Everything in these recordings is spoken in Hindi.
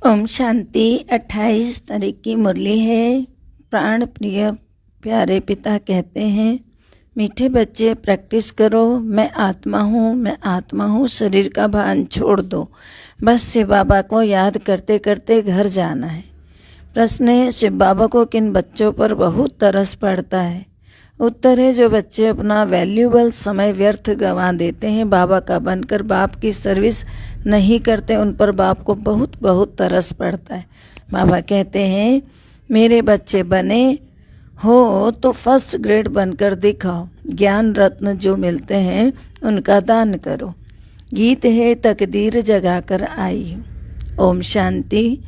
ओम शांति। 28 तारीख की मुरली है। प्राण प्रिय प्यारे पिता कहते हैं, मीठे बच्चे प्रैक्टिस करो, मैं आत्मा हूँ, मैं आत्मा हूँ, शरीर का भान छोड़ दो। बस शिव बाबा को याद करते करते घर जाना है। प्रश्न है, शिव बाबा को किन बच्चों पर बहुत तरस पड़ता है? उत्तर है, जो बच्चे अपना वैल्यूबल समय व्यर्थ गंवा देते हैं, बाबा का बनकर बाप की सर्विस नहीं करते, उन पर बाप को बहुत बहुत तरस पड़ता है। बाबा कहते हैं, मेरे बच्चे बने हो तो फर्स्ट ग्रेड बनकर दिखाओ, ज्ञान रत्न जो मिलते हैं उनका दान करो। गीत है, तकदीर जगाकर आई हूँ। ओम शांति,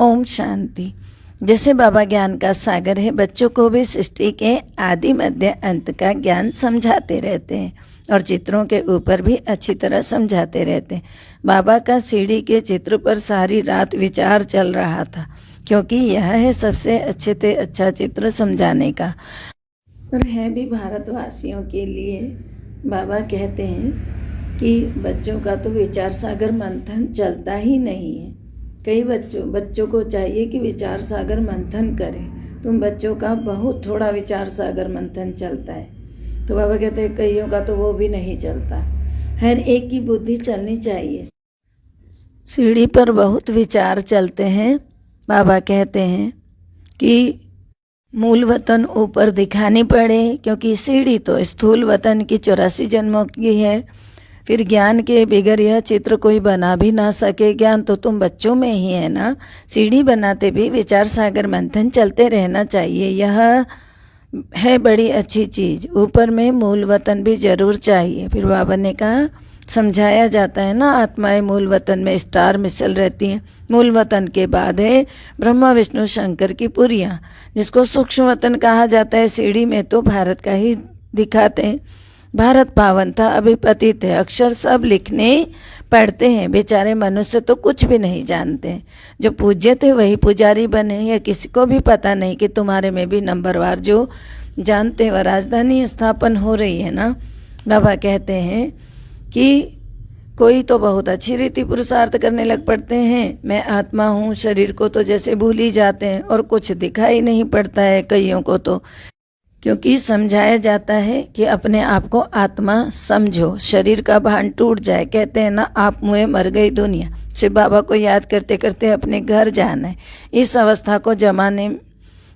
ओम शांति। जैसे बाबा ज्ञान का सागर है, बच्चों को भी सृष्टि के आदि मध्य अंत का ज्ञान समझाते रहते हैं और चित्रों के ऊपर भी अच्छी तरह समझाते रहते हैं। बाबा का सीढ़ी के चित्र पर सारी रात विचार चल रहा था, क्योंकि यह है सबसे अच्छे से अच्छा चित्र समझाने का, और है भी भारतवासियों के लिए। बाबा कहते हैं कि बच्चों का तो विचार सागर मंथन चलता ही नहीं है। कई बच्चों को चाहिए कि विचार सागर मंथन करें। तुम बच्चों का बहुत थोड़ा विचार सागर मंथन चलता है। तो बाबा कहते हैं कईयों का तो वो भी नहीं चलता। हर एक की बुद्धि चलनी चाहिए। सीढ़ी पर बहुत विचार चलते हैं। बाबा कहते हैं कि मूल वतन ऊपर दिखानी पड़े, क्योंकि सीढ़ी तो स्थूल वतन की 84 जन्मों की है। फिर ज्ञान के बिगर यह चित्र कोई बना भी ना सके। ज्ञान तो तुम बच्चों में ही है ना। सीढ़ी बनाते भी विचार सागर मंथन चलते रहना चाहिए। यह है बड़ी अच्छी चीज़। ऊपर में मूल वतन भी जरूर चाहिए। फिर बाबा ने कहा, समझाया जाता है ना, आत्माएं मूल वतन में स्टार मिसल रहती हैं। मूल वतन के बाद है ब्रह्मा विष्णु शंकर की पुरियाँ, जिसको सूक्ष्म वतन कहा जाता है। सीढ़ी में तो भारत का ही दिखाते हैं। भारत पावन था, अभी पतित है। अक्षर सब लिखने पढ़ते हैं, बेचारे मनुष्य तो कुछ भी नहीं जानते हैं। जो पूज्य थे वही पुजारी बने। या किसी को भी पता नहीं कि तुम्हारे में भी नंबरवार जो जानते हैं। वह राजधानी स्थापन हो रही है ना। बाबा कहते हैं कि कोई तो बहुत अच्छी रीति पुरुषार्थ करने लग पड़ते हैं, मैं आत्मा हूँ, शरीर को तो जैसे भूल ही जाते हैं और कुछ दिखाई नहीं पड़ता है कईयों को तो, क्योंकि समझाया जाता है कि अपने आप को आत्मा समझो, शरीर का भान टूट जाए। कहते हैं ना, आप मुए मर गई दुनिया। शिव बाबा को याद करते करते अपने घर जाना है। इस अवस्था को जमाने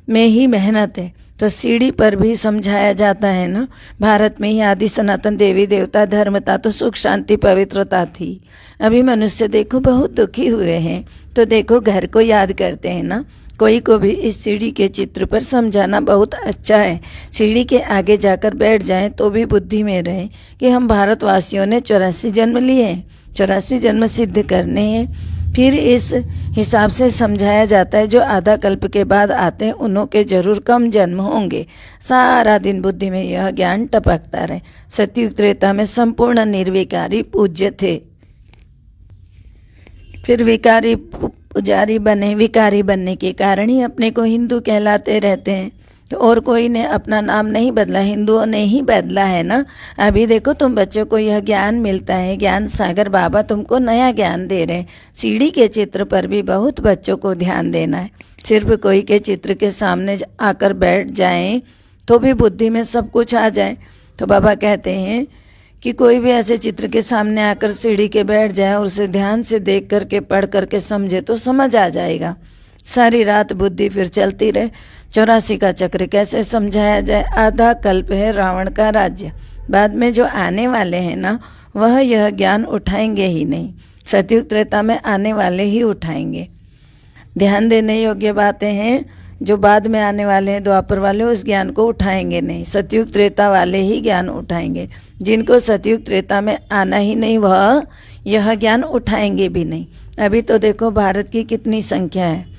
में ही मेहनत है। तो सीढ़ी पर भी समझाया जाता है ना। भारत में ही आदि सनातन देवी देवता धर्म था, तो सुख शांति पवित्रता थी। अभी मनुष्य देखो बहुत दुखी हुए हैं, तो देखो घर को याद करते हैं ना। कोई को भी इस सीढ़ी के चित्र पर समझाना बहुत अच्छा है। सीढ़ी के आगे जाकर बैठ जाएं तो भी बुद्धि में रहे कि हम भारतवासियों ने 84 जन्म लिए हैं, 84 जन्म सिद्ध करने हैं। फिर इस हिसाब से समझाया जाता है, जो आधा कल्प के बाद आते हैं उन्हों के जरूर कम जन्म होंगे। सारा दिन बुद्धि में यह ज्ञान टपकता रहे। सतयुग त्रेता में संपूर्ण निर्विकारी पूज्य थे, फिर विकारी पुजारी बने। विकारी बनने के कारण ही अपने को हिंदू कहलाते रहते हैं। तो और कोई ने अपना नाम नहीं बदला, हिंदुओं ने ही बदला है ना। अभी देखो तुम बच्चों को यह ज्ञान मिलता है, ज्ञान सागर बाबा तुमको नया ज्ञान दे रहे हैं। सीढ़ी के चित्र पर भी बहुत बच्चों को ध्यान देना है। सिर्फ कोई के चित्र के सामने आकर बैठ जाएं तो भी बुद्धि में सब कुछ आ जाए। तो बाबा कहते हैं कि कोई भी ऐसे चित्र के सामने आकर सीढ़ी के बैठ जाए और उसे ध्यान से देख करके पढ़ करके समझे तो समझ आ जाएगा। सारी रात बुद्धि फिर चलती रहे। 84 का चक्र कैसे समझाया जाए। आधा कल्प है रावण का राज्य, बाद में जो आने वाले हैं ना, वह यह ज्ञान उठाएंगे ही नहीं। सतयुग त्रेता में आने वाले ही उठाएंगे। ध्यान देने योग्य बातें हैं। जो बाद में आने वाले हैं, द्वापर वाले, उस ज्ञान को उठाएंगे नहीं। सतयुग त्रेता वाले ही ज्ञान उठाएंगे। जिनको सतयुग त्रेता में आना ही नहीं, वह यह ज्ञान उठाएंगे भी नहीं। अभी तो देखो भारत की कितनी संख्या है।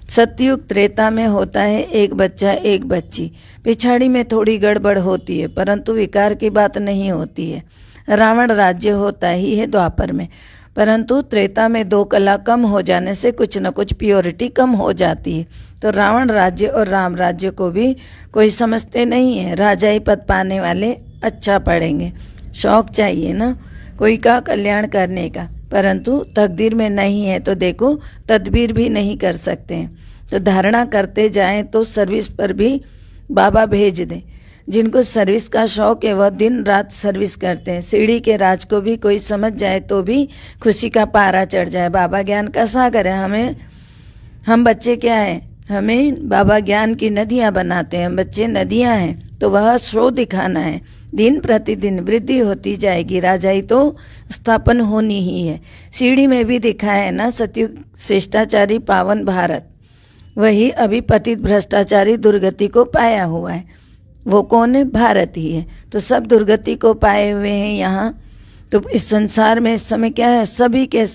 सतयुग त्रेता में होता है एक बच्चा एक बच्ची, पिछाड़ी में थोड़ी गड़बड़ होती है, परंतु विकार की बात नहीं होती है। रावण राज्य होता ही है द्वापर में, परंतु त्रेता में 2 कला कम हो जाने से कुछ न कुछ प्योरिटी कम हो जाती है। तो रावण राज्य और राम राज्य को भी कोई समझते नहीं है। राजाई पद पाने वाले अच्छा पढ़ेंगे। शौक चाहिए ना कोई का कल्याण करने का। परंतु तकदीर में नहीं है तो देखो तदबीर भी नहीं कर सकते हैं। तो धारणा करते जाएं तो सर्विस पर भी बाबा भेज दें। जिनको सर्विस का शौक है वह दिन रात सर्विस करते हैं। सीढ़ी के राज को भी कोई समझ जाए तो भी खुशी का पारा चढ़ जाए। बाबा ज्ञान का सागर है। हम बच्चे क्या हैं? हमें बाबा ज्ञान की नदियाँ बनाते हैं। हम बच्चे नदियाँ हैं, तो वह शो दिखाना है। दिन प्रतिदिन वृद्धि होती जाएगी, राजाई तो स्थापन होनी ही है। सीढ़ी में भी दिखाया है ना, सतयुग श्रेष्ठाचारी पावन भारत, वही अभी पतित भ्रष्टाचारी दुर्गति को पाया हुआ है। वो कौन है? भारत ही है। तो सब दुर्गति को पाए हुए हैं यहाँ। तो इस संसार में इस समय क्या है? सभी के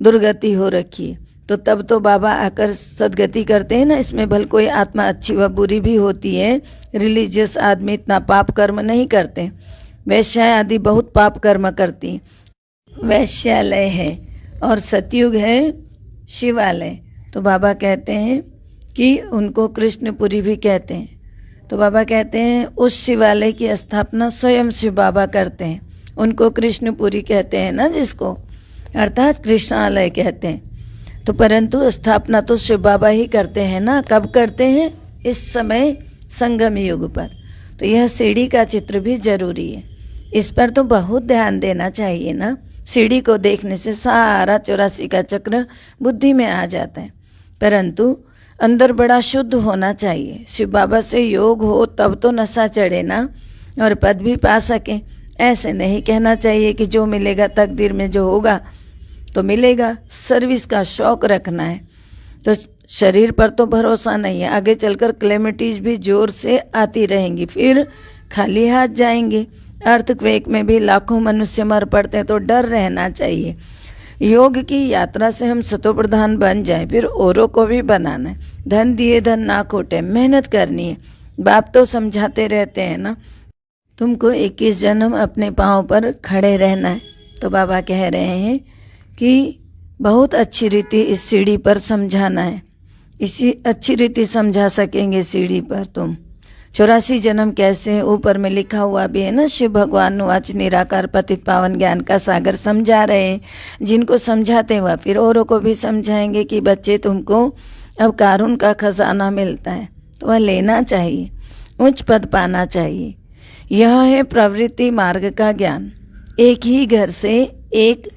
दुर्गति हो रखी है। तो तब तो बाबा आकर सदगति करते हैं ना। इसमें भल कोई आत्मा अच्छी व बुरी भी होती है। रिलीजियस आदमी इतना पाप कर्म नहीं करते। वैश्या आदि बहुत पाप कर्म करती हैं। वैश्यालय है और सतयुग है शिवालय। तो बाबा कहते हैं कि उनको कृष्णपुरी भी कहते हैं। तो बाबा कहते हैं उस शिवालय की स्थापना स्वयं शिव बाबा करते हैं। उनको कृष्णपुरी कहते हैं ना, जिसको अर्थात कृष्णालय कहते हैं। तो परंतु स्थापना तो शिव बाबा ही करते हैं ना। कब करते हैं? इस समय संगम युग पर। तो यह सीढ़ी का चित्र भी जरूरी है। इस पर तो बहुत ध्यान देना चाहिए ना। सीढ़ी को देखने से सारा 84 का चक्र बुद्धि में आ जाता है। परंतु अंदर बड़ा शुद्ध होना चाहिए। शिव बाबा से योग हो तब तो नशा चढ़े ना, और पद भी पा सकें। ऐसे नहीं कहना चाहिए कि जो मिलेगा तकदीर में, जो होगा तो मिलेगा। सर्विस का शौक रखना है। तो शरीर पर तो भरोसा नहीं है। आगे चलकर क्लेमिटीज भी जोर से आती रहेंगी, फिर खाली हाथ जाएंगे। अर्थक्वेक में भी लाखों मनुष्य मर पड़ते हैं। तो डर रहना चाहिए। योग की यात्रा से हम सतोप्रधान बन जाएं, फिर औरों को भी बनाना है। धन दिए धन ना खोटे, मेहनत करनी है। बाप तो समझाते रहते हैं ना, तुमको 21 जन्म अपने पाँव पर खड़े रहना है। तो बाबा कह रहे हैं कि बहुत अच्छी रीति इस सीढ़ी पर समझाना है। इसी अच्छी रीति समझा सकेंगे सीढ़ी पर तुम। 84 जन्म कैसे, ऊपर में लिखा हुआ भी है ना। शिव भगवान वाच निराकार पतित पावन ज्ञान का सागर समझा रहे हैं। जिनको समझाते हुआ फिर औरों को भी समझाएंगे कि बच्चे तुमको अब कारून का खजाना मिलता है, तो वह लेना चाहिए, उच्च पद पाना चाहिए। यह है प्रवृत्ति मार्ग का ज्ञान। एक ही घर से एक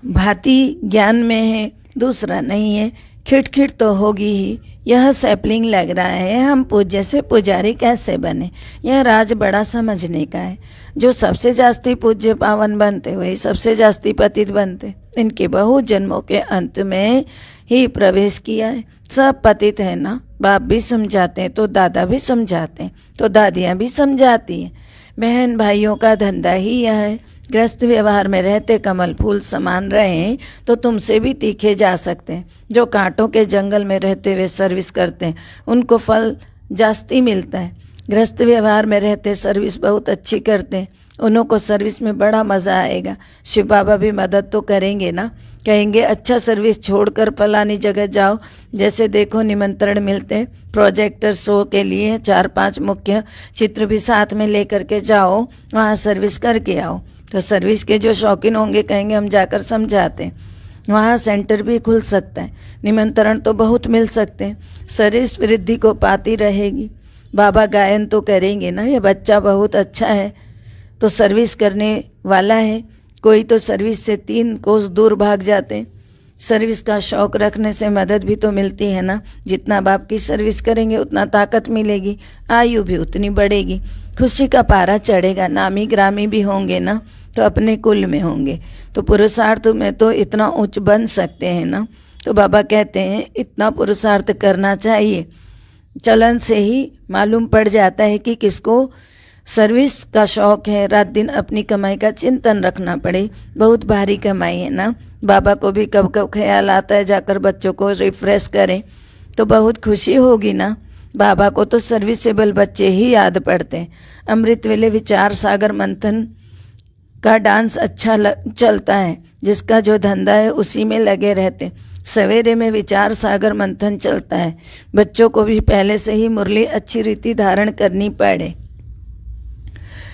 भांति ज्ञान में है, दूसरा नहीं है। खिटखिट तो होगी ही। यह सैपलिंग लग रहा है, हम पूज्य से पुजारी कैसे बने। यह राज बड़ा समझने का है। जो सबसे जास्ती पूज्य पावन बनते वही सबसे जास्ती पतित बनते। इनके बहुत जन्मों के अंत में ही प्रवेश किया है। सब पतित है ना। बाप भी समझाते हैं तो दादा भी समझाते हैं, तो दादियाँ भी समझाती हैं। बहन भाइयों का धंधा ही यह है। गृहस्थ व्यवहार में रहते कमल फूल समान रहें तो तुमसे भी तीखे जा सकते हैं। जो कांटों के जंगल में रहते हुए सर्विस करते हैं उनको फल जास्ती मिलता है। गृहस्थ व्यवहार में रहते सर्विस बहुत अच्छी करते हैं, उन्हों को सर्विस में बड़ा मज़ा आएगा। शिव बाबा भी मदद तो करेंगे ना। कहेंगे अच्छा सर्विस छोड़कर फलानी जगह जाओ। जैसे देखो निमंत्रण मिलते हैं प्रोजेक्टर शो के लिए, 4-5 मुख्य चित्र भी साथ में लेकर के जाओ, वहाँ सर्विस करके आओ। तो सर्विस के जो शौकीन होंगे कहेंगे हम जाकर समझाते हैं। वहाँ सेंटर भी खुल सकता है, निमंत्रण तो बहुत मिल सकते हैं। सर्विस वृद्धि को पाती रहेगी। बाबा गायन तो करेंगे ना, ये बच्चा बहुत अच्छा है तो सर्विस करने वाला है। कोई तो सर्विस से 3 कोस दूर भाग जाते हैं। सर्विस का शौक रखने से मदद भी तो मिलती है ना। जितना बाप की सर्विस करेंगे उतना ताकत मिलेगी, आयु भी उतनी बढ़ेगी, खुशी का पारा चढ़ेगा। नामी ग्रामी भी होंगे ना तो अपने कुल में होंगे, तो पुरुषार्थ में तो इतना उच्च बन सकते हैं ना। तो बाबा कहते हैं इतना पुरुषार्थ करना चाहिए। चलन से ही मालूम पड़ जाता है कि किसको सर्विस का शौक है। रात दिन अपनी कमाई का चिंतन रखना पड़े, बहुत भारी कमाई है ना। बाबा को भी कब कब ख्याल आता है जाकर बच्चों को रिफ्रेश करें, तो बहुत खुशी होगी ना। बाबा को तो सर्विसेबल बच्चे ही याद पड़ते हैं। अमृत वेले विचार सागर मंथन का डांस अच्छा चलता है। जिसका जो धंधा है उसी में लगे रहते। सवेरे में विचार सागर मंथन चलता है। बच्चों को भी पहले से ही मुरली अच्छी रीति धारण करनी पड़े।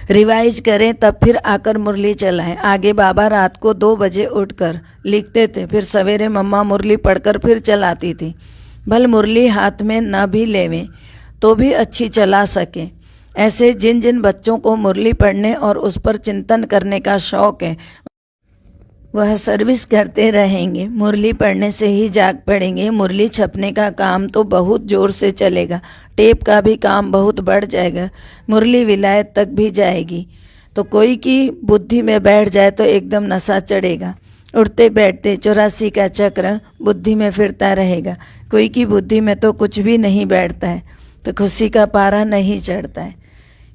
रिवाइज करें तब फिर आकर मुरली चलाएं। आगे बाबा रात को 2 बजे उठकर लिखते थे, फिर सवेरे मम्मा मुरली पढ़कर फिर चलाती थी। भल मुरली हाथ में न भी लेवें तो भी अच्छी चला सकें। ऐसे जिन जिन बच्चों को मुरली पढ़ने और उस पर चिंतन करने का शौक़ है वह सर्विस करते रहेंगे। मुरली पढ़ने से ही जाग पड़ेंगे। मुरली छपने का काम तो बहुत ज़ोर से चलेगा, टेप का भी काम बहुत बढ़ जाएगा, मुरली विलायत तक भी जाएगी। तो कोई की बुद्धि में बैठ जाए तो एकदम नशा चढ़ेगा। उठते बैठते 84 का चक्र बुद्धि में फिरता रहेगा। कोई की बुद्धि में तो कुछ भी नहीं बैठता है, तो खुशी का पारा नहीं चढ़ता है।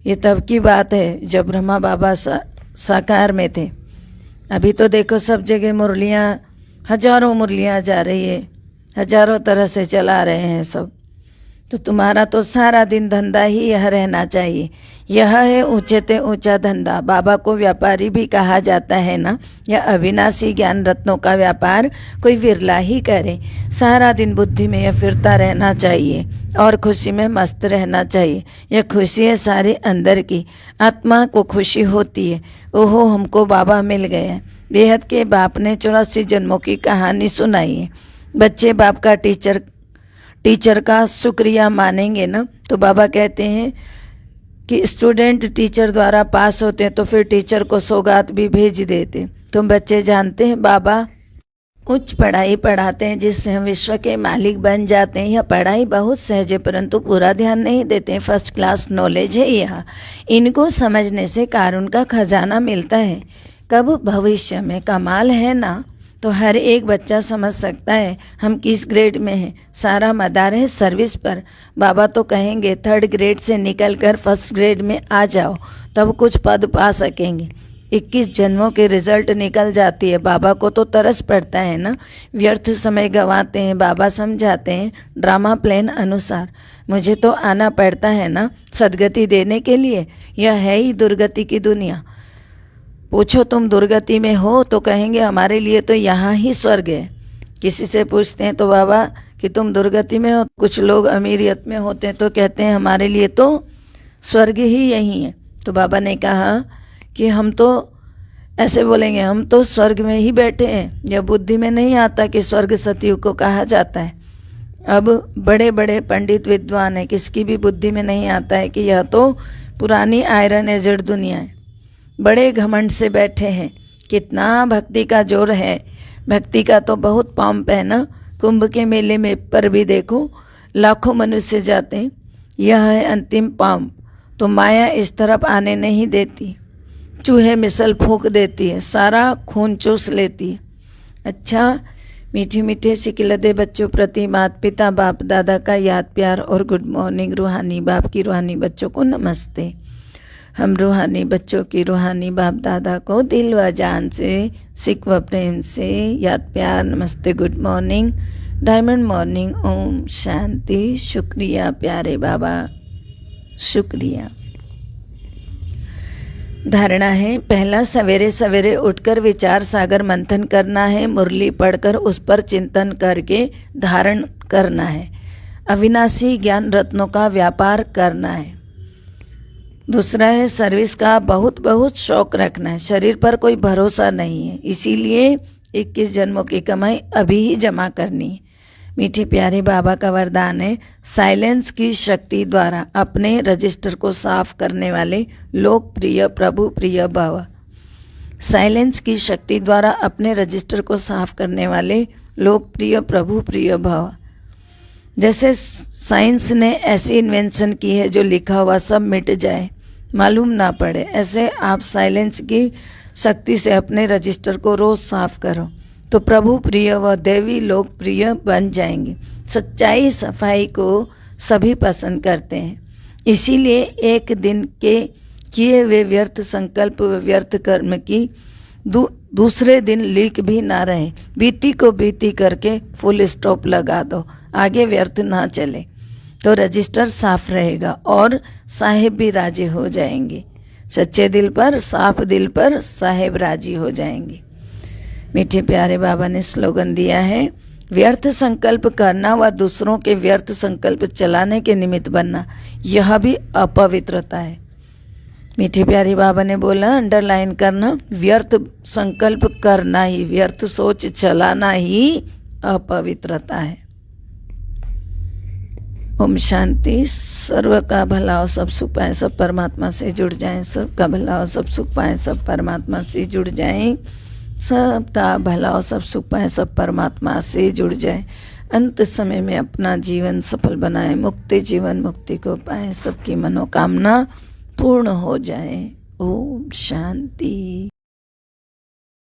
ये तब की बात है जब ब्रह्मा बाबा साकार में थे। अभी तो देखो सब जगह मुरलियाँ, हजारों मुरलियाँ जा रही है, हजारों तरह से चला रहे हैं सब। तो तुम्हारा तो सारा दिन धंधा ही यह रहना चाहिए। यह है ऊंचे ते ऊंचा धंधा। बाबा को व्यापारी भी कहा जाता है ना। यह अविनाशी ज्ञान रत्नों का व्यापार कोई विरला ही करे। सारा दिन बुद्धि में यह फिरता रहना चाहिए और खुशी में मस्त रहना चाहिए। यह खुशी है सारे अंदर की, आत्मा को खुशी होती है। ओहो हमको बाबा मिल गए। बेहद के बाप ने 84 जन्मों की कहानी सुनाई है। बच्चे बाप का टीचर का शुक्रिया मानेंगे ना। तो बाबा कहते हैं कि स्टूडेंट टीचर द्वारा पास होते हैं तो फिर टीचर को सौगात भी भेज देते। तुम बच्चे जानते हैं बाबा उच्च पढ़ाई पढ़ाते हैं जिससे हम विश्व के मालिक बन जाते हैं। यह पढ़ाई बहुत सहज है परंतु पूरा ध्यान नहीं देते हैं। फर्स्ट क्लास नॉलेज है यह। इनको समझने से कारुण का खजाना मिलता है। कब भविष्य में कमाल है ना। तो हर एक बच्चा समझ सकता है हम किस ग्रेड में हैं। सारा मदार है सर्विस पर। बाबा तो कहेंगे 3rd ग्रेड से निकलकर 1st ग्रेड में आ जाओ तब कुछ पद पा सकेंगे। 21 जन्मों के रिजल्ट निकल जाती है। बाबा को तो तरस पड़ता है ना। व्यर्थ समय गंवाते हैं। बाबा समझाते हैं ड्रामा प्लान अनुसार। मुझे तो आना पड़ता है ना सदगति देने के लिए। यह है ही दुर्गति की दुनिया। पूछो तुम दुर्गति में हो तो कहेंगे हमारे लिए तो यहाँ ही स्वर्ग है। किसी से पूछते हैं तो बाबा कि तुम दुर्गति में हो। कुछ लोग अमीरियत में होते हैं तो कहते हैं हमारे लिए तो स्वर्ग ही यही है। तो बाबा ने कहा कि हम तो ऐसे बोलेंगे हम तो स्वर्ग में ही बैठे हैं। यह बुद्धि में नहीं आता कि स्वर्ग सतयुग को कहा जाता है। अब बड़े बड़े पंडित विद्वान हैं, किसकी भी बुद्धि में नहीं आता है कि यह तो पुरानी आयरन एजेड दुनिया है। बड़े घमंड से बैठे हैं। कितना भक्ति का जोर है। भक्ति का तो बहुत पंप है ना। कुंभ के मेले में पर भी देखो लाखों मनुष्य जाते हैं। यह है अंतिम पंप। तो माया इस तरफ आने नहीं देती। चूहे मिसल फूंक देती है, सारा खून चूस लेती है। अच्छा मीठे मीठे सिकिलदे बच्चों प्रति माता पिता बाप दादा का याद प्यार और गुड मॉर्निंग। रूहानी बाप की रूहानी बच्चों को नमस्ते। हम रूहानी बच्चों की रूहानी बाप दादा को दिल व जान से सिख व प्रेम से याद प्यार नमस्ते good morning diamond morning Om Shanti. शुक्रिया प्यारे बाबा, शुक्रिया। धारणा है पहला सवेरे सवेरे उठकर विचार सागर मंथन करना है। मुरली पढ़कर उस पर चिंतन करके धारण करना है। अविनाशी ज्ञान रत्नों का व्यापार करना है। दूसरा है सर्विस का बहुत बहुत शौक रखना है। शरीर पर कोई भरोसा नहीं है, इसीलिए 21 जन्मों की कमाई अभी ही जमा करनी है। मीठे प्यारे बाबा का वरदान है साइलेंस की शक्ति द्वारा अपने रजिस्टर को साफ करने वाले लोकप्रिय प्रभु प्रिय भव। साइलेंस की शक्ति द्वारा अपने रजिस्टर को साफ करने वाले लोकप्रिय प्रभु प्रिय भव। जैसे साइंस ने ऐसी इन्वेंशन की है जो लिखा हुआ सब मिट जाए, मालूम ना पड़े, ऐसे आप साइलेंस की शक्ति से अपने रजिस्टर को रोज साफ करो तो प्रभु प्रिय व देवी लोकप्रिय बन जाएंगे। सच्चाई सफाई को सभी पसंद करते हैं, इसीलिए एक दिन के किए हुए व्यर्थ संकल्प व व्यर्थ कर्म की दूसरे दिन लीक भी ना रहे। बीती को बीती करके फुल स्टॉप लगा दो, आगे व्यर्थ ना चले तो रजिस्टर साफ रहेगा और साहेब भी राजी हो जाएंगे। सच्चे दिल पर साफ दिल पर साहेब राजी हो जाएंगे। मीठे प्यारे बाबा ने स्लोगन दिया है व्यर्थ संकल्प करना व दूसरों के व्यर्थ संकल्प चलाने के निमित्त बनना, यह भी अपवित्रता है। मीठे प्यारे बाबा ने बोला, अंडरलाइन करना, व्यर्थ संकल्प करना ही, व्यर्थ सोच चलाना ही अपवित्रता है। ओम शांति। सर्व का भला हो, सब सुख पाए, सब परमात्मा से जुड़ जाएं। सब का भला हो, सब सुख पाए, सब परमात्मा से जुड़ जाएं। सब का भला हो, सब सुख पाए, सब परमात्मा से जुड़ जाएं। अंत समय में अपना जीवन सफल बनाएं, मुक्ति जीवन मुक्ति को पाएं, सबकी मनोकामना पूर्ण हो जाए। ओम शांति।